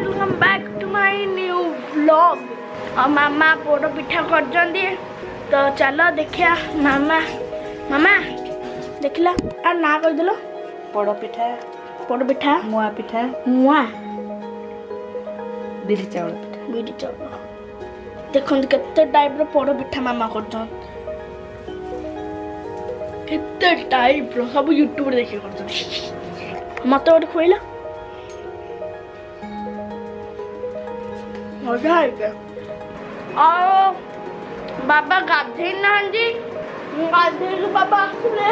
Welcome back to my new vlog. और मामा पोड़ पिठा कर तो चलो देखिया मामा मामा देखला आ ना कह देलो पोड़ पिठा मुआ पिठा मुआ बिरी चावल देखो केते टाइप रो पोड़ पिठा मामा कर केते टाइप रो सब यूट्यूब रे देखि कर मत गोटे खुएला मजा है क्या बाबा गाधे ना गाधेलु बाबा आसले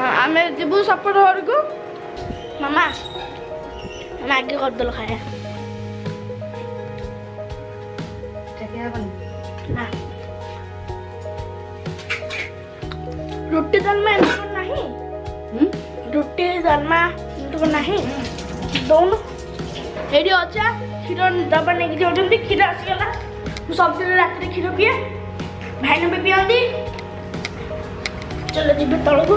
आम जीवु सपोर्ट घर को मामा मैगी करदेल खाया रुटी दालमा नहीं रुटी दालमा नहीं दौन ये अच्छा क्षीर दबा नहीं जाऊँगी क्षीर आसीगला सबदिन रात क्षीर पिए भाईन भी पियंती चलो जी तल को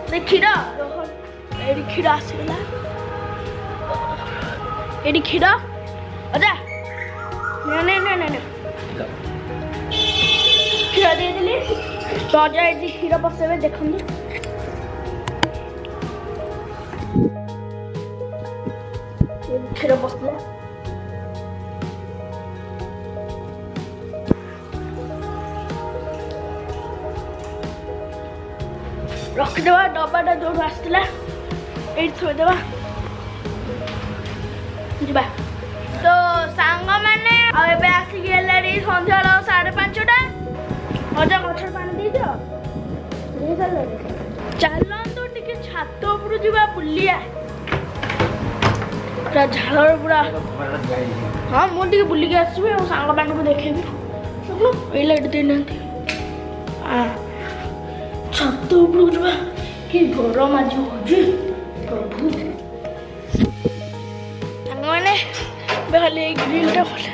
क्षीर ये क्षीर आसीगला ये क्षीर अजा क्षीर देदेली तो अजा ये क्षीर बसवे देखते क्षीर बसला रखिदेवा डबाटा जो आसला ये थोदेवा जा तो सांग मैंने आसिक सन्ध्या 5:30 अजा गछ पानी दे दियो चलतु टे छात उपर जा बुलिया पूरा झाड़ पूरा हाँ मुझे बुलिक आसबि और सांग मान को देखेबी ये लाइट देना छात उपर जा कि गरम आज हो प्रभु सांग मैंने खाली ग्रिलटा खोले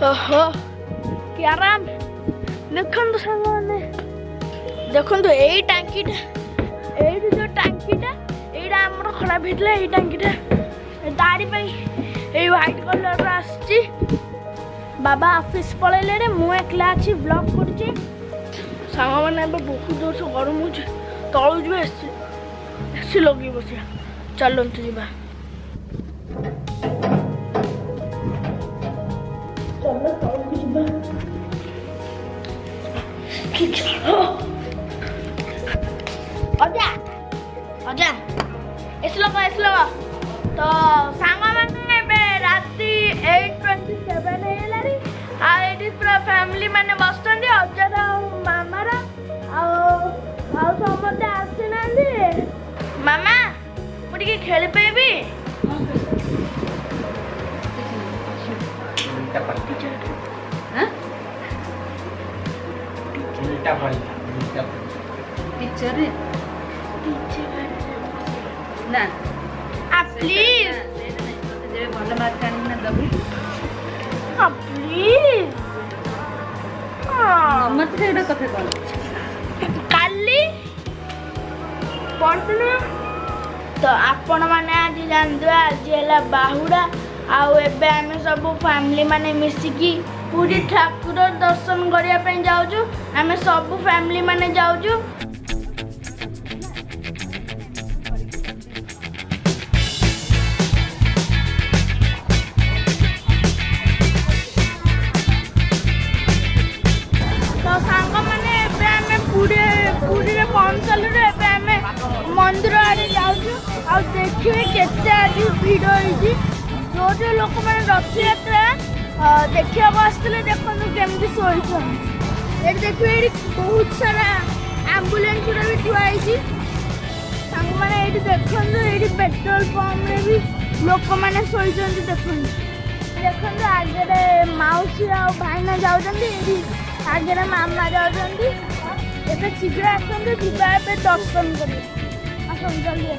ओहो कि आराम देखो सांग मैंने देखो यही टांकीटा ये जो टांकीटा यहाँ आमर खराब होता है टांकीटा तारी व्हाइट कलर आसी बाबा ऑफिस पलैले मु एकला अच्छी ब्लॉग कर सांग मैंने बहुत जोर से गरम हो तलू जी एसी लगे बस चलतु जा चलो तलू जा अजा अजा एस लग तो सांग मैंने राति 8:27 है पूरा फैमिली मैंने बसुँच अजार मामार समस्ते आसी ना मामा मुझे खेली पाइबी ना प्लीज भल मार्क आना दबू प्लीज मत कथा कौन काली पढ़ना तो आपण मैंने आज जानते आज है बाहुड़ा आउ आम सब फैमिली माने मिसिकी पूरी ठाकुर दर्शन करने जाऊँ आम सब फैमिली माने जाऊँ मंदिर आड़े जाऊँ देखिए केते आज भिड़ होती जो जो लोक मैंने रथ यात्रा देखा आसते देखो केमती शोई देखिए ये बहुत सारा एम्बुलेंस भी थुआई मैंने ये देखो ये पेट्रोल पंप रे भी लोक मैंने शोई देखो देखो आगे मौसी आ भाईना जाऊँगी आगे मामा जाऊँगी एबे शीघ्र आसते जा दर्शन कर जल्दी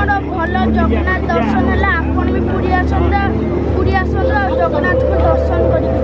आमर भल जगन्नाथ दर्शन है। आपण भी पुरी आसंदा, पुरी आसंदा जगन्नाथ को दर्शन करी।